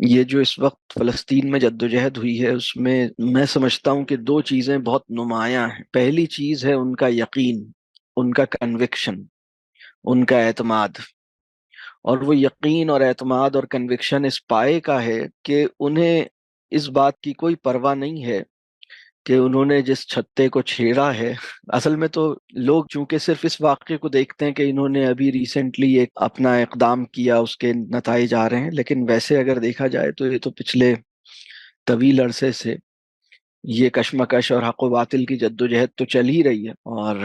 یہ جو اس وقت فلسطین میں جدوجہد ہوئی ہے، اس میں میں سمجھتا ہوں کہ دو چیزیں بہت نمایاں ہیں۔ پہلی چیز ہے ان کا یقین، ان کا کنوکشن، ان کا اعتماد۔ اور وہ یقین اور اعتماد اور کنوکشن اس پائے کا ہے کہ انہیں اس بات کی کوئی پرواہ نہیں ہے کہ انہوں نے جس چھتے کو چھیڑا ہے، اصل میں تو لوگ چونکہ صرف اس واقعے کو دیکھتے ہیں کہ انہوں نے ابھی ریسنٹلی ایک اپنا اقدام کیا، اس کے نتائج آ رہے ہیں، لیکن ویسے اگر دیکھا جائے تو یہ تو پچھلے طویل عرصے سے یہ کشمکش اور حق و باطل کی جدوجہد تو چل ہی رہی ہے، اور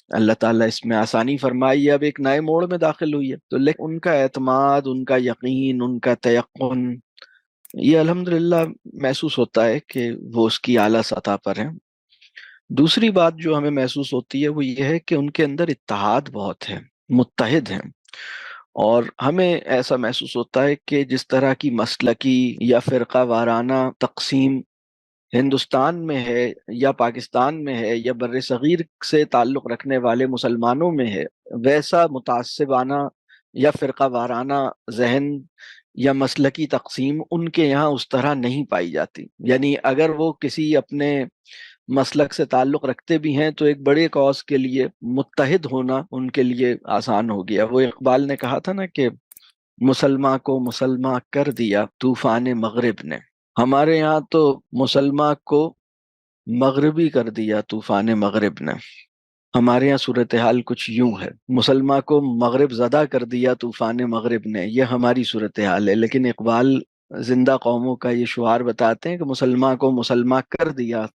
اللہ تعالیٰ اس میں آسانی فرمائی، اب ایک نئے موڑ میں داخل ہوئی ہے۔ تو لیکن ان کا اعتماد، ان کا یقین، ان کا تیقن، یہ الحمدللہ محسوس ہوتا ہے کہ وہ اس کی اعلیٰ سطح پر ہیں۔ دوسری بات جو ہمیں محسوس ہوتی ہے وہ یہ ہے کہ ان کے اندر اتحاد بہت ہے، متحد ہیں۔ اور ہمیں ایسا محسوس ہوتا ہے کہ جس طرح کی مسلکی یا فرقہ وارانہ تقسیم ہندوستان میں ہے یا پاکستان میں ہے یا بر صغیر سے تعلق رکھنے والے مسلمانوں میں ہے، ویسا متعصبانہ یا فرقہ وارانہ ذہن یا مسلکی تقسیم ان کے یہاں اس طرح نہیں پائی جاتی۔ یعنی اگر وہ کسی اپنے مسلک سے تعلق رکھتے بھی ہیں تو ایک بڑے کاز کے لیے متحد ہونا ان کے لیے آسان ہو گیا۔ وہ اقبال نے کہا تھا نا کہ مسلماں کو مسلماں کر دیا طوفان مغرب نے۔ ہمارے یہاں تو مسلماں کو مغربی کر دیا طوفان مغرب نے۔ ہمارے یہاں صورتحال کچھ یوں ہے، مسلماں کو مغرب زدہ کر دیا طوفان مغرب نے، یہ ہماری صورتحال ہے۔ لیکن اقبال زندہ قوموں کا یہ شعار بتاتے ہیں کہ مسلماں کو مسلماں کر دیا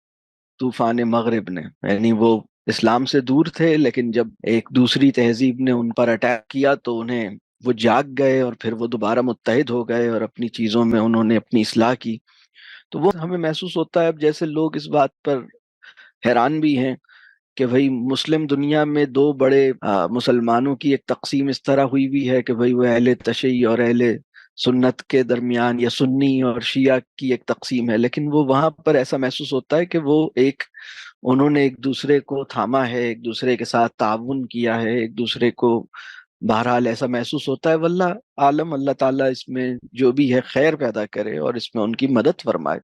طوفان مغرب نے، یعنی وہ اسلام سے دور تھے، لیکن جب ایک دوسری تہذیب نے ان پر اٹیک کیا تو انہیں وہ جاگ گئے اور پھر وہ دوبارہ متحد ہو گئے اور اپنی چیزوں میں انہوں نے اپنی اصلاح کی۔ تو وہ ہمیں محسوس ہوتا ہے اب جیسے لوگ اس بات پر حیران بھی ہیں کہ بھئی مسلم دنیا میں دو بڑے مسلمانوں کی ایک تقسیم اس طرح ہوئی بھی ہے کہ بھئی وہ اہل تشیع اور اہل سنت کے درمیان، یا سنی اور شیعہ کی ایک تقسیم ہے، لیکن وہ وہاں پر ایسا محسوس ہوتا ہے کہ وہ انہوں نے ایک دوسرے کو تھاما ہے، ایک دوسرے کے ساتھ تعاون کیا ہے، ایک دوسرے کو، بہرحال ایسا محسوس ہوتا ہے۔ واللہ عالم، اللہ تعالیٰ اس میں جو بھی ہے خیر پیدا کرے اور اس میں ان کی مدد فرمائے۔